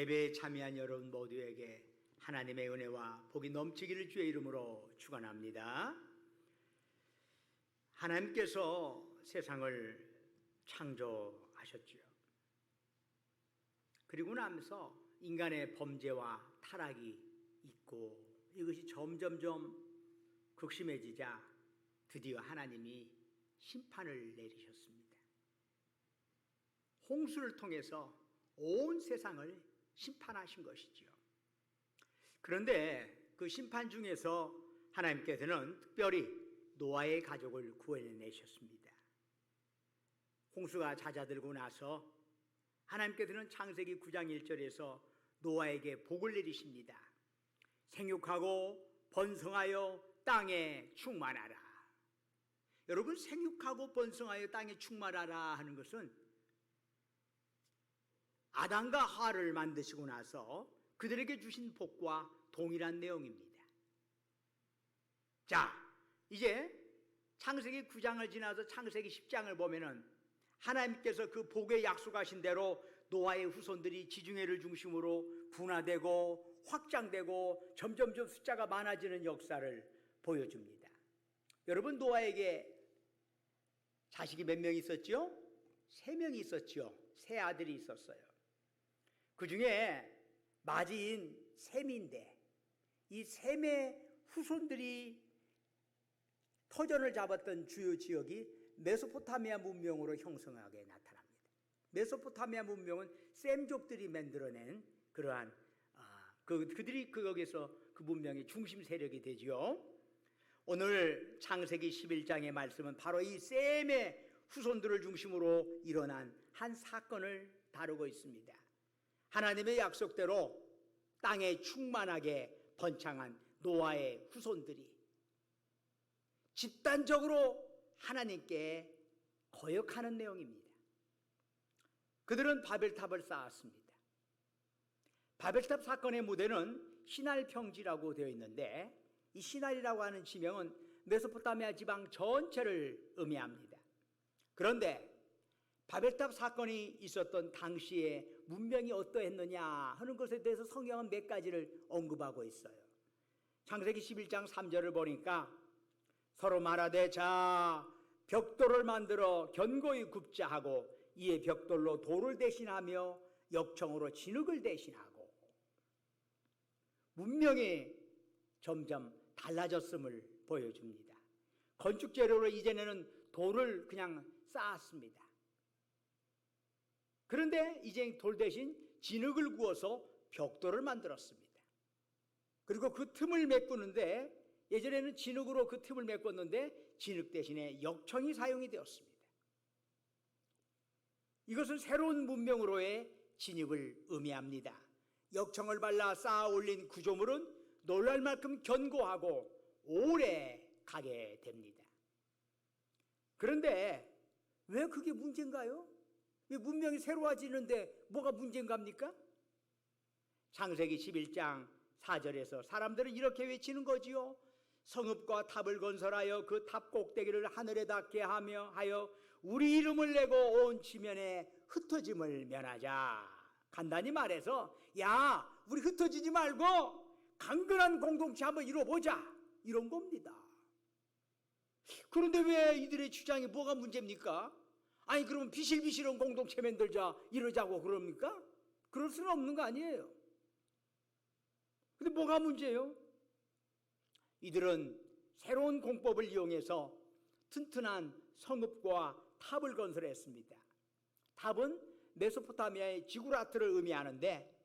예배에 참여한 여러분 모두에게 하나님의 은혜와 복이 넘치기를 주의 이름으로 축원합니다. 하나님께서 세상을 창조하셨지요. 그리고 나면서 인간의 범죄와 타락이 있고 이것이 점점점 극심해지자 드디어 하나님이 심판을 내리셨습니다. 홍수를 통해서 온 세상을 심판하신 것이지요. 그런데 그 심판 중에서 하나님께서는 특별히 노아의 가족을 구해내셨습니다. 홍수가 잦아들고 나서 하나님께서는 창세기 9장 1절에서 노아에게 복을 내리십니다. 생육하고 번성하여 땅에 충만하라. 여러분, 생육하고 번성하여 땅에 충만하라 하는 것은 아담과 하와를 만드시고 나서 그들에게 주신 복과 동일한 내용입니다. 자, 이제 창세기 9장을 지나서 창세기 10장을 보면은 하나님께서 그 복에 약속하신 대로 노아의 후손들이 지중해를 중심으로 분화되고 확장되고 점점점 숫자가 많아지는 역사를 보여줍니다. 여러분, 노아에게 자식이 몇 명 있었죠? 3명이 있었죠. 3 아들이 있었어요. 그 중에 맞이인 셈인데 이 셈의 후손들이 터전을 잡았던 주요 지역이 메소포타미아 문명으로 형성하게 나타납니다. 메소포타미아 문명은 셈족들이 만들어낸 그러한 그들이 거기서 그 문명의 중심 세력이 되죠. 오늘 창세기 11장의 말씀은 바로 이 셈의 후손들을 중심으로 일어난 한 사건을 다루고 있습니다. 하나님의 약속대로 땅에 충만하게 번창한 노아의 후손들이 집단적으로 하나님께 거역하는 내용입니다. 그들은 바벨탑을 쌓았습니다. 바벨탑 사건의 무대는 시날 평지라고 되어 있는데 이 시날이라고 하는 지명은 메소포타미아 지방 전체를 의미합니다. 그런데 바벨탑 사건이 있었던 당시에 문명이 어떠했느냐 하는 것에 대해서 성경은 몇 가지를 언급하고 있어요. 창세기 11장 3절을 보니까 서로 말하되 자 벽돌을 만들어 견고히 굽자 하고 이에 벽돌로 돌을 대신하며 역청으로 진흙을 대신하고 문명이 점점 달라졌음을 보여줍니다. 건축 재료로 이전에는 돌을 그냥 쌓았습니다. 그런데 이제 돌 대신 진흙을 구워서 벽돌을 만들었습니다. 그리고 그 틈을 메꾸는데 예전에는 진흙으로 그 틈을 메꿨는데 진흙 대신에 역청이 사용이 되었습니다. 이것은 새로운 문명으로의 진입을 의미합니다. 역청을 발라 쌓아 올린 구조물은 놀랄 만큼 견고하고 오래 가게 됩니다. 그런데 왜 그게 문제인가요? 왜 문명이 새로워지는데 뭐가 문제인갑니까? 창세기 11장 4절에서 사람들은 이렇게 외치는 거지요. 성읍과 탑을 건설하여 그 탑 꼭대기를 하늘에 닿게 하여 우리 이름을 내고 온 지면에 흩어짐을 면하자. 간단히 말해서 야, 우리 흩어지지 말고 강건한 공동체 한번 이뤄보자, 이런 겁니다. 그런데 왜 이들의 주장이 뭐가 문제입니까? 아니 그러면 비실비실한 공동체 만들자 이러자고 그럽니까? 그럴 수는 없는 거 아니에요. 근데 뭐가 문제예요? 이들은 새로운 공법을 이용해서 튼튼한 성읍과 탑을 건설했습니다. 탑은 메소포타미아의 지구라트를 의미하는데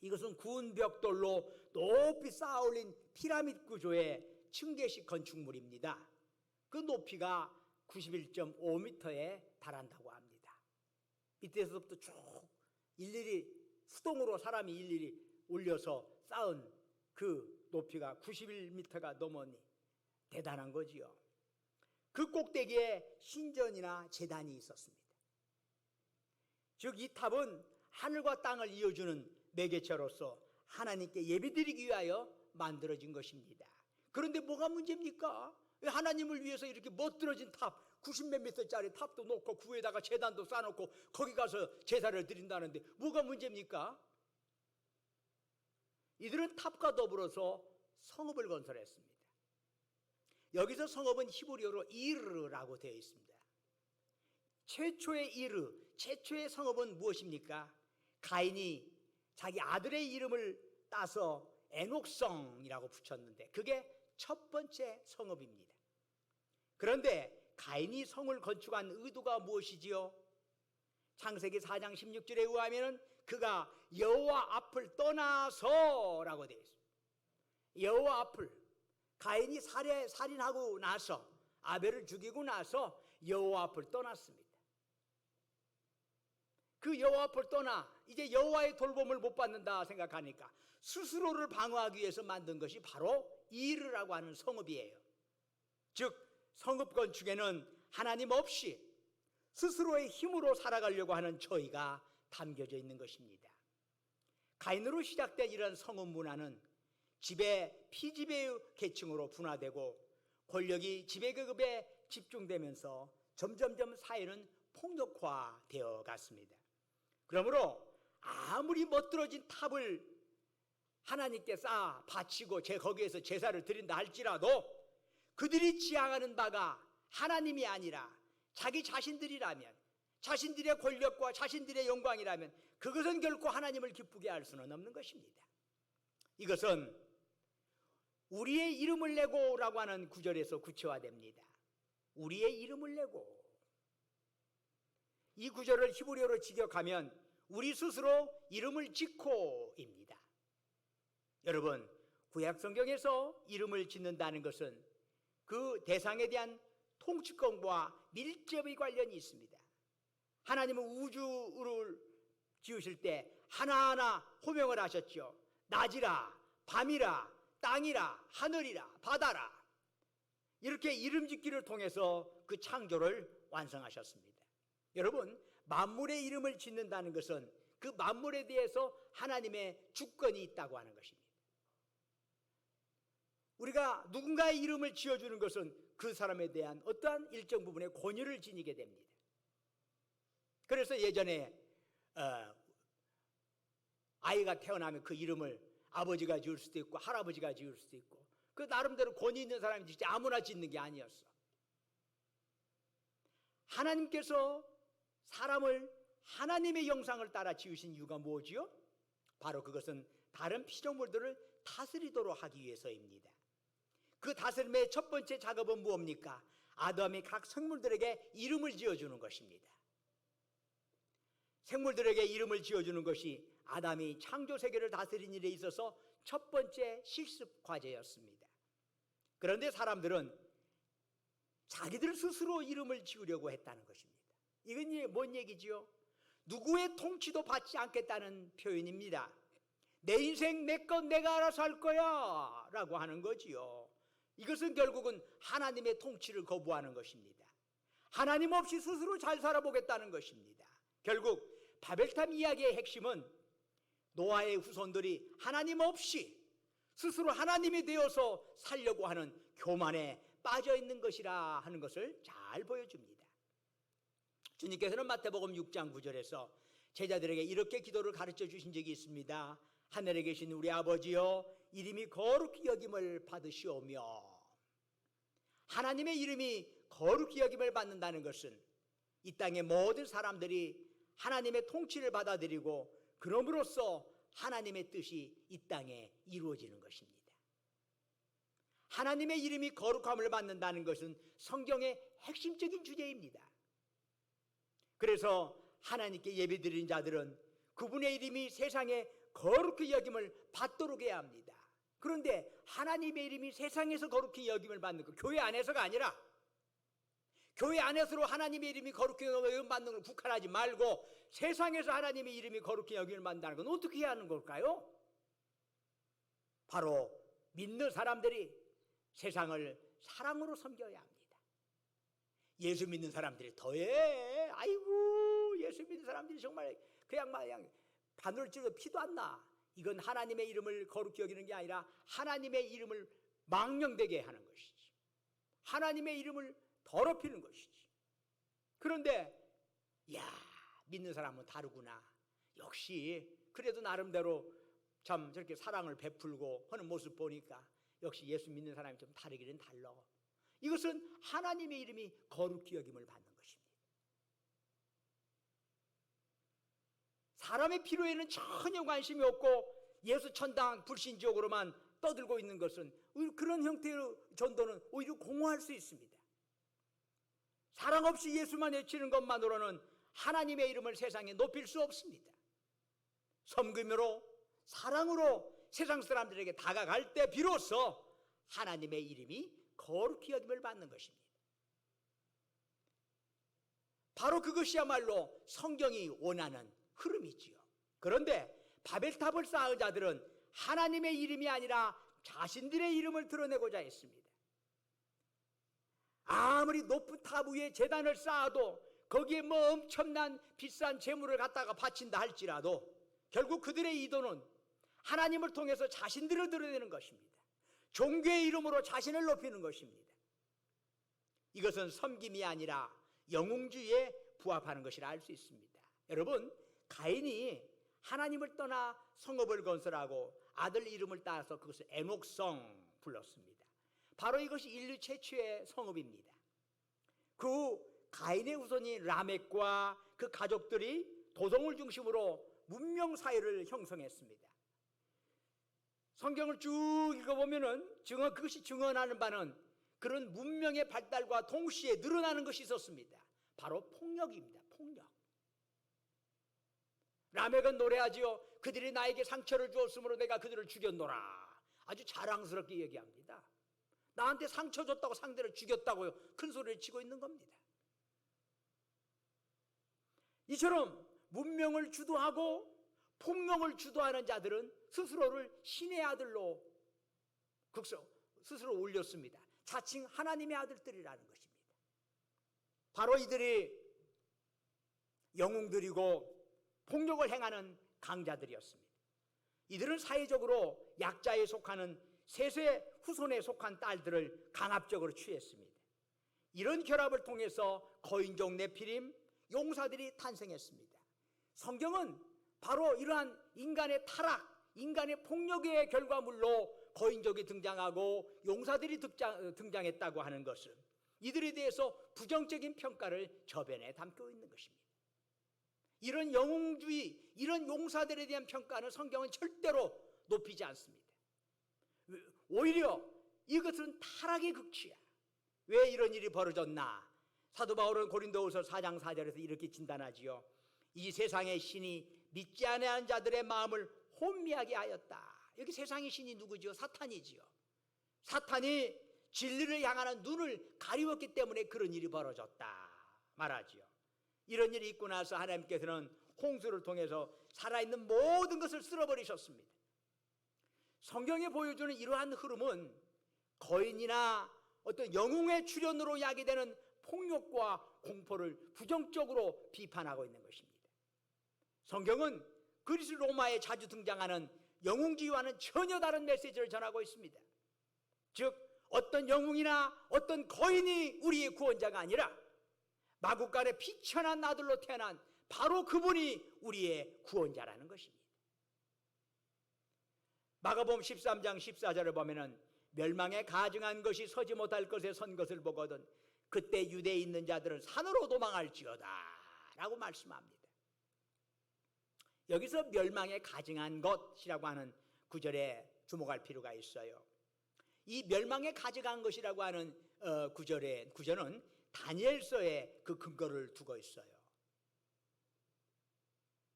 이것은 구운 벽돌로 높이 쌓아올린 피라미드 구조의 층계식 건축물입니다. 그 높이가 91.5m에 달한다고 합니다. 밑에서부터 쭉 일일이 수동으로 사람이 일일이 올려서 쌓은 그 높이가 91m가 넘으니 대단한 거지요. 그 꼭대기에 신전이나 제단이 있었습니다. 즉 이 탑은 하늘과 땅을 이어주는 매개체로서 하나님께 예배드리기 위하여 만들어진 것입니다. 그런데 뭐가 문제입니까? 왜 하나님을 위해서 이렇게 멋들어진 탑, 90몇 미터짜리 탑도 놓고 그 위에다가 제단도 쌓아놓고 거기 가서 제사를 드린다는데 뭐가 문제입니까? 이들은 탑과 더불어서 성읍을 건설했습니다. 여기서 성읍은 히브리어로 이르라고 되어 있습니다. 최초의 최초의 성읍은 무엇입니까? 가인이 자기 아들의 이름을 따서 에녹성이라고 붙였는데 그게 첫 번째 성읍입니다. 그런데 가인이 성을 건축한 의도가 무엇이지요? 창세기 4장 16절에 의하면 그가 여호와 앞을 떠나서라고 되어 있습니다. 여호와 앞을, 가인이 살인하고 나서, 아벨을 죽이고 나서 여호와 앞을 떠났습니다. 그 여호와 앞을 떠나 이제 여호와의 돌봄을 못 받는다 생각하니까 스스로를 방어하기 위해서 만든 것이 바로 이르라고 하는 성읍이에요. 즉 성읍 건축에는 하나님 없이 스스로의 힘으로 살아가려고 하는 저희가 담겨져 있는 것입니다. 가인으로 시작된 이런 성읍 문화는 피지배의 계층으로 분화되고 권력이 지배계급에 집중되면서 점점점 사회는 폭력화되어 갔습니다. 그러므로 아무리 멋들어진 탑을 하나님께 쌓아 바치고 거기에서 제사를 드린다 할지라도 그들이 지향하는 바가 하나님이 아니라 자기 자신들이라면, 자신들의 권력과 자신들의 영광이라면 그것은 결코 하나님을 기쁘게 할 수는 없는 것입니다. 이것은 우리의 이름을 내고라고 하는 구절에서 구체화됩니다. 우리의 이름을 내고. 이 구절을 히브리어로 직역하면 우리 스스로 이름을 짓고입니다. 여러분, 구약 성경에서 이름을 짓는다는 것은 그 대상에 대한 통치권과 밀접히 관련이 있습니다. 하나님은 우주를 지으실 때 하나하나 호명을 하셨죠. 낮이라, 밤이라, 땅이라, 하늘이라, 바다라. 이렇게 이름 짓기를 통해서 그 창조를 완성하셨습니다. 여러분, 만물의 이름을 짓는다는 것은 그 만물에 대해서 하나님의 주권이 있다고 하는 것입니다. 우리가 누군가의 이름을 지어주는 것은 그 사람에 대한 어떠한 일정 부분의 권유를 지니게 됩니다. 그래서 예전에 아이가 태어나면 그 이름을 아버지가 지을 수도 있고 할아버지가 지을 수도 있고 그 나름대로 권위 있는 사람이 짓지 아무나 짓는 게 아니었어. 하나님께서 사람을 하나님의 형상을 따라 지으신 이유가 뭐지요? 바로 그것은 다른 피조물들을 다스리도록 하기 위해서입니다. 그 다스림의 첫 번째 작업은 무엇입니까? 아담이 각 생물들에게 이름을 지어주는 것입니다. 생물들에게 이름을 지어주는 것이 아담이 창조 세계를 다스린 일에 있어서 첫 번째 실습 과제였습니다. 그런데 사람들은 자기들 스스로 이름을 지으려고 했다는 것입니다. 이건 뭔 얘기지요? 누구의 통치도 받지 않겠다는 표현입니다. 내 인생 내 것 내가 알아서 할 거야 라고 하는 거지요. 이것은 결국은 하나님의 통치를 거부하는 것입니다. 하나님 없이 스스로 잘 살아보겠다는 것입니다. 결국 바벨탑 이야기의 핵심은 노아의 후손들이 하나님 없이 스스로 하나님이 되어서 살려고 하는 교만에 빠져 있는 것이라 하는 것을 잘 보여줍니다. 주님께서는 마태복음 6장 9절에서 제자들에게 이렇게 기도를 가르쳐 주신 적이 있습니다. 하늘에 계신 우리 아버지여, 이름이 거룩히 여김을 받으시오며. 하나님의 이름이 거룩히 여김을 받는다는 것은 이 땅의 모든 사람들이 하나님의 통치를 받아들이고 그럼으로써 하나님의 뜻이 이 땅에 이루어지는 것입니다. 하나님의 이름이 거룩함을 받는다는 것은 성경의 핵심적인 주제입니다. 그래서 하나님께 예배드리는 자들은 그분의 이름이 세상에 거룩히 여김을 받도록 해야 합니다. 그런데 하나님의 이름이 세상에서 거룩히 여김을 받는 거, 교회 안에서가 아니라 교회 안에서로 하나님의 이름이 거룩히 여김을 받는 걸 국한하지 말고 세상에서 하나님의 이름이 거룩히 여김을 받는다는 건 어떻게 해야 하는 걸까요? 바로 믿는 사람들이 세상을 사랑으로 섬겨야 합니다. 예수 믿는 사람들이 더해. 아이고, 예수 믿는 사람들이 정말 그냥 바늘 찔러 피도 안 나. 이건 하나님의 이름을 거룩히 여기는 게 아니라 하나님의 이름을 망령되게 하는 것이지. 하나님의 이름을 더럽히는 것이지. 그런데 믿는 사람은 다르구나. 역시 그래도 나름대로 참 저렇게 사랑을 베풀고 하는 모습 보니까 역시 예수 믿는 사람이 좀 다르기는 달라. 이것은 하나님의 이름이 거룩히 여김을 받는 것입니다. 사람의 필요에는 전혀 관심이 없고 예수 천당 불신지옥으로만 떠들고 있는 것은 그런 형태의 전도는 오히려 공허할 수 있습니다. 사랑 없이 예수만 외치는 것만으로는 하나님의 이름을 세상에 높일 수 없습니다. 섬김으로 사랑으로 세상 사람들에게 다가갈 때 비로소 하나님의 이름이 거룩히 여김을 받는 것입니다. 바로 그것이야말로 성경이 원하는 흐름이지요. 그런데 바벨탑을 쌓은 자들은 하나님의 이름이 아니라 자신들의 이름을 드러내고자 했습니다. 아무리 높은 탑 위에 제단을 쌓아도 거기에 뭐 엄청난 비싼 재물을 갖다가 바친다 할지라도 결국 그들의 의도는 하나님을 통해서 자신들을 드러내는 것입니다. 종교의 이름으로 자신을 높이는 것입니다. 이것은 섬김이 아니라 영웅주의에 부합하는 것이라 할 수 있습니다. 여러분, 가인이 하나님을 떠나 성읍을 건설하고 아들 이름을 따서 그것을 에녹성 불렀습니다. 바로 이것이 인류 최초의 성읍입니다. 그 가인의 후손인 라멕과 그 가족들이 도성을 중심으로 문명 사회를 형성했습니다. 성경을 쭉 읽어보면은 그것이 증언하는 바는 그런 문명의 발달과 동시에 늘어나는 것이 있었습니다. 바로 폭력입니다. 폭력. 라멕은 노래하지요. 그들이 나에게 상처를 주었으므로 내가 그들을 죽였노라. 아주 자랑스럽게 얘기합니다. 나한테 상처 줬다고 상대를 죽였다고요. 큰 소리를 치고 있는 겁니다. 이처럼 문명을 주도하고 폭력을 주도하는 자들은 스스로를 신의 아들로 스스로 올렸습니다. 자칭 하나님의 아들들이라는 것입니다. 바로 이들이 영웅들이고 폭력을 행하는 강자들이었습니다. 이들은 사회적으로 약자에 속하는 셋의 후손에 속한 딸들을 강압적으로 취했습니다. 이런 결합을 통해서 거인족 네피림, 용사들이 탄생했습니다. 성경은 바로 이러한 인간의 타락, 인간의 폭력의 결과물로 거인족이 등장하고 용사들이 등장했다고 하는 것은 이들에 대해서 부정적인 평가를 저변에 담고 있는 것입니다. 이런 영웅주의, 이런 용사들에 대한 평가는 성경은 절대로 높이지 않습니다. 오히려 이것은 타락의 극치야. 왜 이런 일이 벌어졌나? 사도 바울은 고린도후서 4장 4절에서 이렇게 진단하지요. 이 세상의 신이 믿지 아니하는 자들의 마음을 혼미하게 하였다. 여기 세상의 신이 누구지요? 사탄이지요. 사탄이 진리를 향하는 눈을 가리웠기 때문에 그런 일이 벌어졌다 말하지요. 이런 일이 있고 나서 하나님께서는 홍수를 통해서 살아있는 모든 것을 쓸어버리셨습니다. 성경에 보여주는 이러한 흐름은 거인이나 어떤 영웅의 출현으로 야기되는 폭력과 공포를 부정적으로 비판하고 있는 것입니다. 성경은 그리스 로마에 자주 등장하는 영웅주의와는 전혀 다른 메시지를 전하고 있습니다. 즉 어떤 영웅이나 어떤 거인이 우리의 구원자가 아니라 마구간에 비천한 아들로 태어난 바로 그분이 우리의 구원자라는 것입니다. 마가복음 13장 14절을 보면은 멸망에 가증한 것이 서지 못할 것에 선 것을 보거든 그때 유대에 있는 자들은 산으로 도망할지어다 라고 말씀합니다. 여기서 멸망에 가증한 것이라고 하는 구절에 주목할 필요가 있어요. 이 멸망에 가증한 것이라고 하는 구절은 다니엘서에 그 근거를 두고 있어요.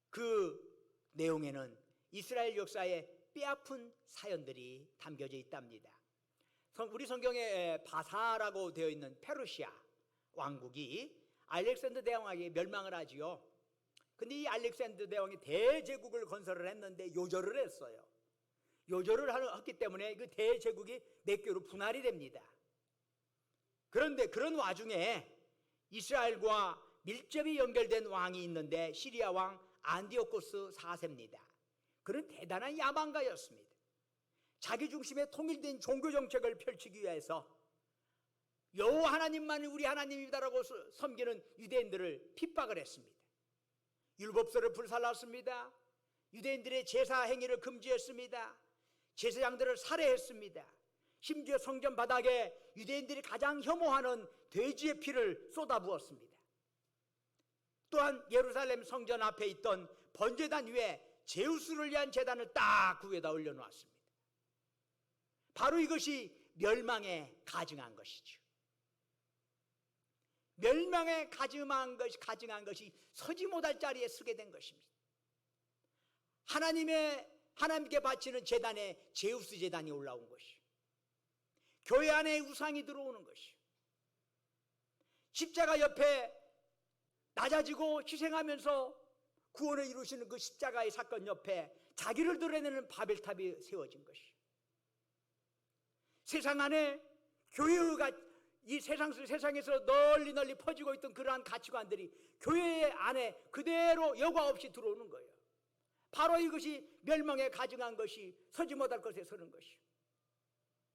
그 내용에는 이스라엘 역사의 뼈아픈 사연들이 담겨져 있답니다. 우리 성경에 바사라고 되어 있는 페르시아 왕국이 알렉산더 대왕에게 멸망을 하지요. 근데 이 알렉산더 대왕이 대제국을 건설을 했는데 요절을 했어요. 요절을 했기 때문에 그 대제국이 몇 개로 분할이 됩니다. 그런데 그런 와중에 이스라엘과 밀접히 연결된 왕이 있는데 시리아 왕 안디오코스 4세입니다. 그는 대단한 야망가였습니다. 자기 중심의 통일된 종교 정책을 펼치기 위해서 여호와 하나님만이 우리 하나님이다라고 섬기는 유대인들을 핍박을 했습니다. 율법서를 불살랐습니다. 유대인들의 제사 행위를 금지했습니다. 제사장들을 살해했습니다. 심지어 성전 바닥에 유대인들이 가장 혐오하는 돼지의 피를 쏟아부었습니다. 또한 예루살렘 성전 앞에 있던 번제단 위에 제우스를 위한 제단을 딱 그 위에다 올려놓았습니다. 바로 이것이 멸망에 가증한 것이죠. 멸망에 가증한 것이 서지 못할 자리에 서게 된 것입니다. 하나님께 바치는 제단에 제우스 제단이 올라온 것이요, 교회 안에 우상이 들어오는 것이요, 십자가 옆에 낮아지고 희생하면서 구원을 이루시는 그 십자가의 사건 옆에 자기를 드러내는 바벨탑이 세워진 것이요, 세상 안에 교회가 이 세상에서 널리 퍼지고 있던 그러한 가치관들이 교회 안에 그대로 여과 없이 들어오는 거예요. 바로 이것이 멸망에 가증한 것이 서지 못할 것에 서는 것이요.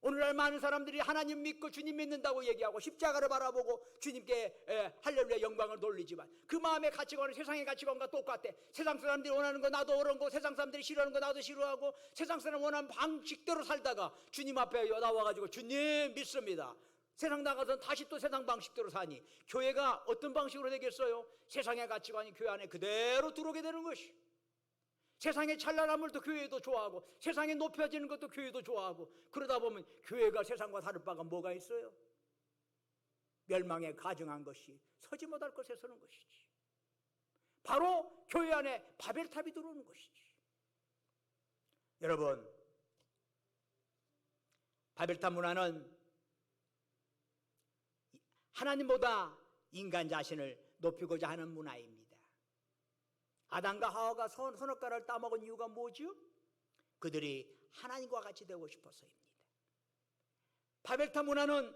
오늘날 많은 사람들이 하나님 믿고 주님 믿는다고 얘기하고 십자가를 바라보고 주님께 할렐루야 영광을 돌리지만 그 마음의 가치관은 세상의 가치관과 똑같아. 세상 사람들이 원하는 거 나도 그런 거, 세상 사람들이 싫어하는 거 나도 싫어하고, 세상 사람 원하는 방식대로 살다가 주님 앞에 나와가지고 주님 믿습니다. 세상 나가서는 다시 또 세상 방식대로 사니 교회가 어떤 방식으로 되겠어요? 세상의 가치관이 교회 안에 그대로 들어오게 되는 것이. 세상의 찬란함을 또 교회도 좋아하고, 세상에 높여지는 것도 교회도 좋아하고, 그러다 보면 교회가 세상과 다를 바가 뭐가 있어요? 멸망에 가증한 것이 서지 못할 것에 서는 것이지. 바로 교회 안에 바벨탑이 들어오는 것이지. 여러분, 바벨탑 문화는 하나님보다 인간 자신을 높이고자 하는 문화입니다. 아담과 하와가 선악과를 따먹은 이유가 뭐죠? 그들이 하나님과 같이 되고 싶어서입니다. 바벨탑 문화는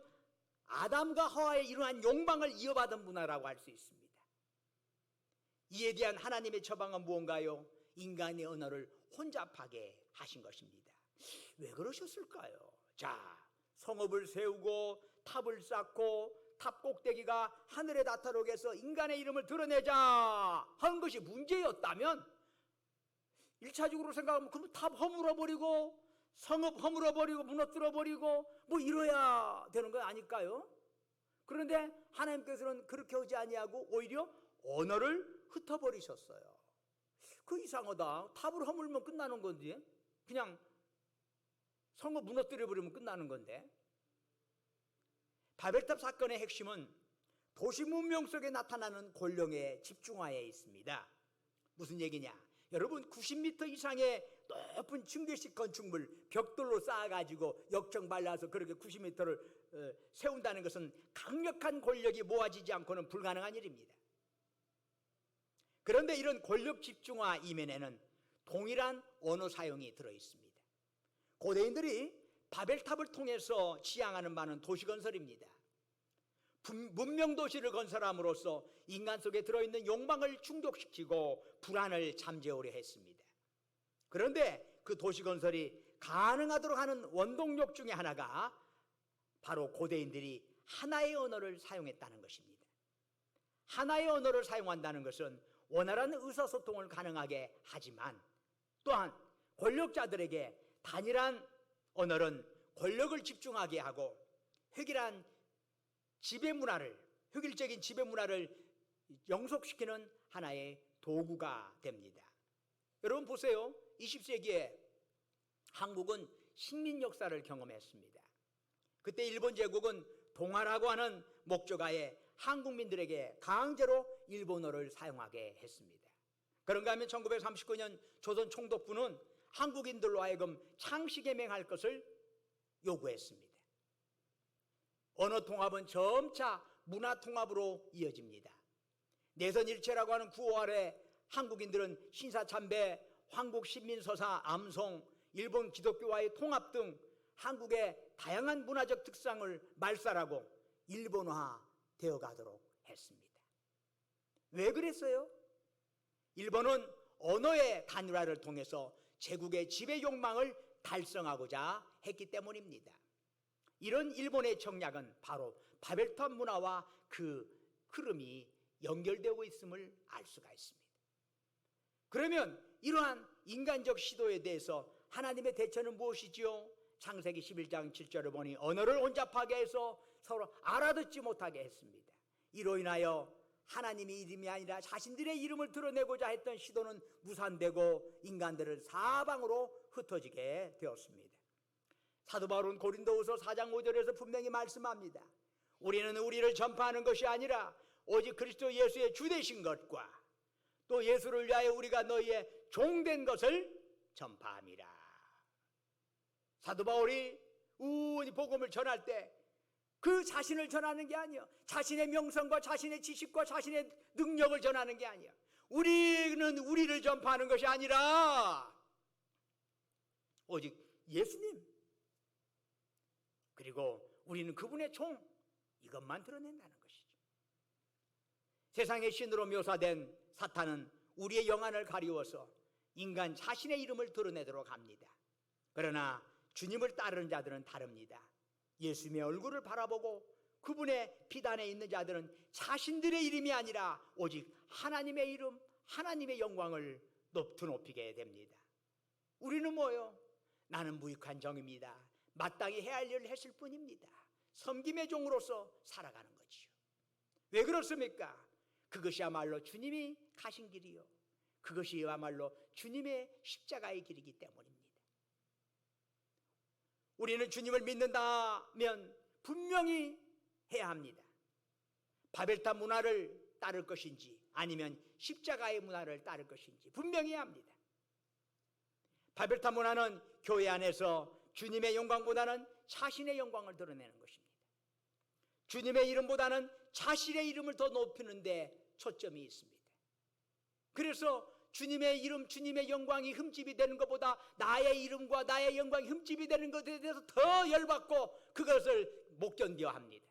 아담과 하와의 이러한 욕망을 이어받은 문화라고 할 수 있습니다. 이에 대한 하나님의 처방은 무언가요? 인간의 언어를 혼잡하게 하신 것입니다. 왜 그러셨을까요? 자, 성읍을 세우고 탑을 쌓고 탑 꼭대기가 하늘에 나타나게 해서 인간의 이름을 드러내자 하는 것이 문제였다면, 1차적으로 생각하면 그럼 탑 허물어버리고 성읍 허물어버리고 무너뜨려버리고 뭐 이래야 되는 건 아닐까요? 그런데 하나님께서는 그렇게 하지 아니하고 오히려 언어를 흩어버리셨어요. 그 이상하다. 탑을 허물면 끝나는 건데, 그냥 성읍 무너뜨려버리면 끝나는 건데. 바벨탑 사건의 핵심은 도시 문명 속에 나타나는 권력의 집중화에 있습니다. 무슨 얘기냐? 여러분, 90m 이상의 높은 층계식 건축물 벽돌로 쌓아가지고 역청 발라서 그렇게 90m를 세운다는 것은 강력한 권력이 모아지지 않고는 불가능한 일입니다. 그런데 이런 권력 집중화 이면에는 동일한 언어 사용이 들어있습니다. 고대인들이 바벨탑을 통해서 지향하는 바는 도시건설입니다. 문명도시를 건설함으로써 인간 속에 들어있는 욕망을 충족시키고 불안을 잠재우려 했습니다. 그런데 그 도시건설이 가능하도록 하는 원동력 중에 하나가 바로 고대인들이 하나의 언어를 사용했다는 것입니다. 하나의 언어를 사용한다는 것은 원활한 의사소통을 가능하게 하지만, 또한 권력자들에게 단일한 언어는 권력을 집중하게 하고 획일적인 지배 문화를 영속시키는 하나의 도구가 됩니다. 여러분 보세요. 20세기에 한국은 식민 역사를 경험했습니다. 그때 일본 제국은 동아라고 하는 목조가에 한국민들에게 강제로 일본어를 사용하게 했습니다. 그런가 하면 1939년 조선 총독부는 한국인들로 하여금 창씨개명할 것을 요구했습니다. 언어 통합은 점차 문화 통합으로 이어집니다. 내선일체라고 하는 구호 아래 한국인들은 신사참배, 황국신민서사, 암송, 일본 기독교와의 통합 등 한국의 다양한 문화적 특성을 말살하고 일본화 되어가도록 했습니다. 왜 그랬어요? 일본은 언어의 단일화를 통해서 제국의 지배 욕망을 달성하고자 했기 때문입니다. 이런 일본의 정략은 바로 바벨탑 문화와 그 흐름이 연결되고 있음을 알 수가 있습니다. 그러면 이러한 인간적 시도에 대해서 하나님의 대처는 무엇이지요? 창세기 11장 7절을 보니 언어를 혼잡하게 해서 서로 알아듣지 못하게 했습니다. 이로 인하여 하나님의 이름이 아니라 자신들의 이름을 드러내고자 했던 시도는 무산되고 인간들을 사방으로 흩어지게 되었습니다. 사도 바울은 고린도후서 4장 5절에서 분명히 말씀합니다. 우리는 우리를 전파하는 것이 아니라 오직 그리스도 예수의 주 되신 것과 또 예수를 위하여 우리가 너희의 종된 것을 전파함이라. 사도 바울이 우니 복음을 전할 때 그 자신을 전하는 게 아니요, 자신의 명성과 자신의 지식과 자신의 능력을 전하는 게 아니요, 우리는 우리를 전파하는 것이 아니라 오직 예수님, 그리고 우리는 그분의 종, 이것만 드러낸다는 것이죠. 세상의 신으로 묘사된 사탄은 우리의 영안을 가리워서 인간 자신의 이름을 드러내도록 합니다. 그러나 주님을 따르는 자들은 다릅니다. 예수님의 얼굴을 바라보고 그분의 비단에 있는 자들은 자신들의 이름이 아니라 오직 하나님의 이름, 하나님의 영광을 드높이게 됩니다. 우리는 뭐요? 나는 무익한 종입니다. 마땅히 해야 할 일을 했을 뿐입니다. 섬김의 종으로서 살아가는 거지요. 왜 그렇습니까? 그것이야말로 주님이 가신 길이요, 그것이야말로 주님의 십자가의 길이기 때문입니다. 우리는 주님을 믿는다면 분명히 해야 합니다. 바벨탑 문화를 따를 것인지 아니면 십자가의 문화를 따를 것인지 분명히 해야 합니다. 바벨탑 문화는 교회 안에서 주님의 영광보다는 자신의 영광을 드러내는 것입니다. 주님의 이름보다는 자신의 이름을 더 높이는 데 초점이 있습니다. 그래서 주님의 이름, 주님의 영광이 흠집이 되는 것보다 나의 이름과 나의 영광이 흠집이 되는 것에 대해서 더 열받고 그것을 못 견뎌 합니다.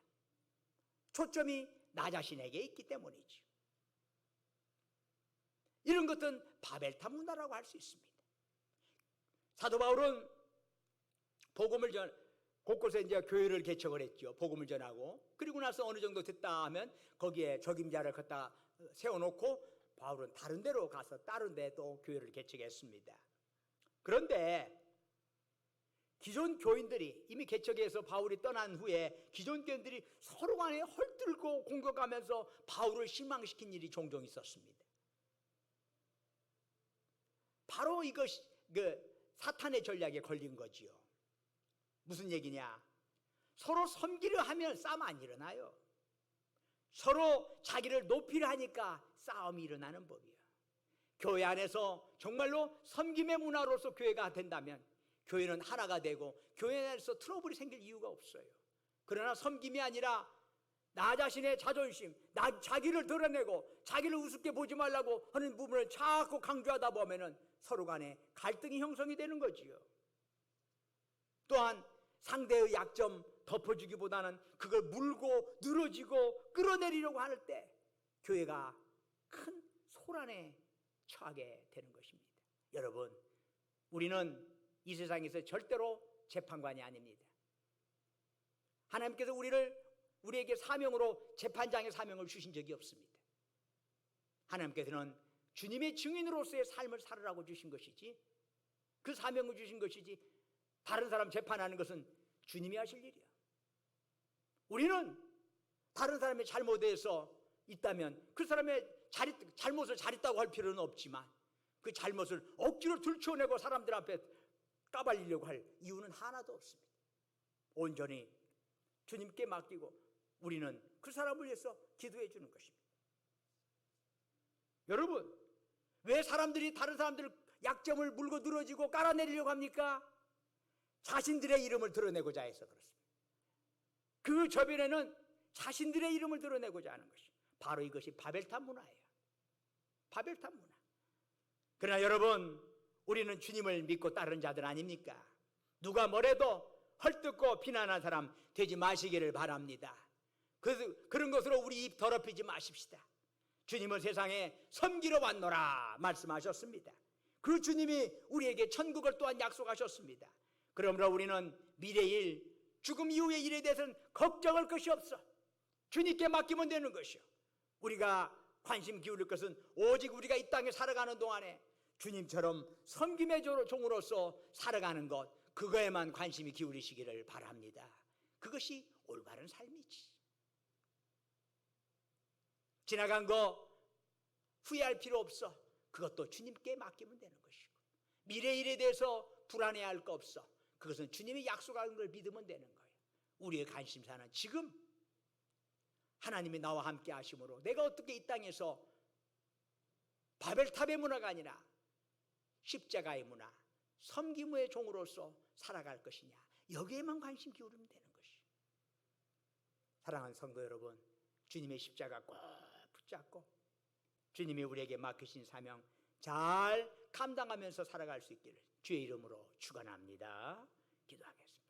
초점이 나 자신에게 있기 때문이죠. 이런 것은 바벨탑 문화라고 할 수 있습니다. 사도 바울은 복음을 곳곳에 이제 교회를 개척을 했죠. 복음을 전하고, 그리고 나서 어느 정도 됐다 하면 거기에 적임자를 갖다 세워놓고 바울은 다른 데로 가서 다른 데 또 교회를 개척했습니다. 그런데 기존 교인들이 이미 개척해서 바울이 떠난 후에 기존 교인들이 서로 간에 헐뜯고 공격하면서 바울을 실망시킨 일이 종종 있었습니다. 바로 이것이 사탄의 전략에 걸린 거지요. 무슨 얘기냐? 서로 섬기려 하면 싸움 안 일어나요. 서로 자기를 높이려 하니까 싸움이 일어나는 법이에요. 교회 안에서 정말로 섬김의 문화로서 교회가 된다면 교회는 하나가 되고 교회 안에서 트러블이 생길 이유가 없어요. 그러나 섬김이 아니라 나 자신의 자존심, 자기를 드러내고 자기를 우습게 보지 말라고 하는 부분을 자꾸 강조하다 보면은 서로 간에 갈등이 형성이 되는 거지요. 또한 상대의 약점 덮어주기보다는 그걸 물고 늘어지고 끌어내리려고 할 때 교회가 큰 소란에 처하게 되는 것입니다. 여러분, 우리는 이 세상에서 절대로 재판관이 아닙니다. 하나님께서 우리에게 사명으로 재판장의 사명을 주신 적이 없습니다. 하나님께서는 주님의 증인으로서의 삶을 살으라고 주신 것이지, 그 사명을 주신 것이지, 다른 사람 재판하는 것은 주님이 하실 일이야. 우리는 다른 사람의 잘못에서 있다면 그 사람의 잘못을 잘했다고 할 필요는 없지만 그 잘못을 억지로 들춰내고 사람들 앞에 까발리려고 할 이유는 하나도 없습니다. 온전히 주님께 맡기고 우리는 그 사람을 위해서 기도해 주는 것입니다. 여러분, 왜 사람들이 다른 사람들 약점을 물고 늘어지고 깔아내리려고 합니까? 자신들의 이름을 드러내고자 해서 그렇습니다. 그 저변에는 자신들의 이름을 드러내고자 하는 것이 바로 이것이 바벨탑 문화예요. 바벨탑 문화. 그러나 여러분, 우리는 주님을 믿고 따르는 자들 아닙니까? 누가 뭐래도 헐뜯고 비난한 사람 되지 마시기를 바랍니다. 그런 것으로 우리 입 더럽히지 마십시다. 주님은 세상에 섬기러 왔노라 말씀하셨습니다. 그 주님이 우리에게 천국을 또한 약속하셨습니다. 그러므로 우리는 미래의 일, 죽음 이후의 일에 대해서는 걱정할 것이 없어. 주님께 맡기면 되는 것이요. 우리가 관심 기울일 것은 오직 우리가 이 땅에 살아가는 동안에 주님처럼 섬김의 종으로서 살아가는 것, 그거에만 관심이 기울이시기를 바랍니다. 그것이 올바른 삶이지. 지나간 거 후회할 필요 없어. 그것도 주님께 맡기면 되는 것이고, 미래 일에 대해서 불안해할 거 없어. 그것은 주님이 약속한 걸 믿으면 되는 거예요. 우리의 관심사는 지금 하나님이 나와 함께 하심으로 내가 어떻게 이 땅에서 바벨탑의 문화가 아니라 십자가의 문화, 섬김의 종으로서 살아갈 것이냐, 여기에만 관심 기울이면 되는 것이에요. 사랑하는 성도 여러분, 주님의 십자가 꼭 붙잡고 주님이 우리에게 맡기신 사명 잘 감당하면서 살아갈 수 있기를 주의 이름으로 축원합니다. 기도하겠습니다.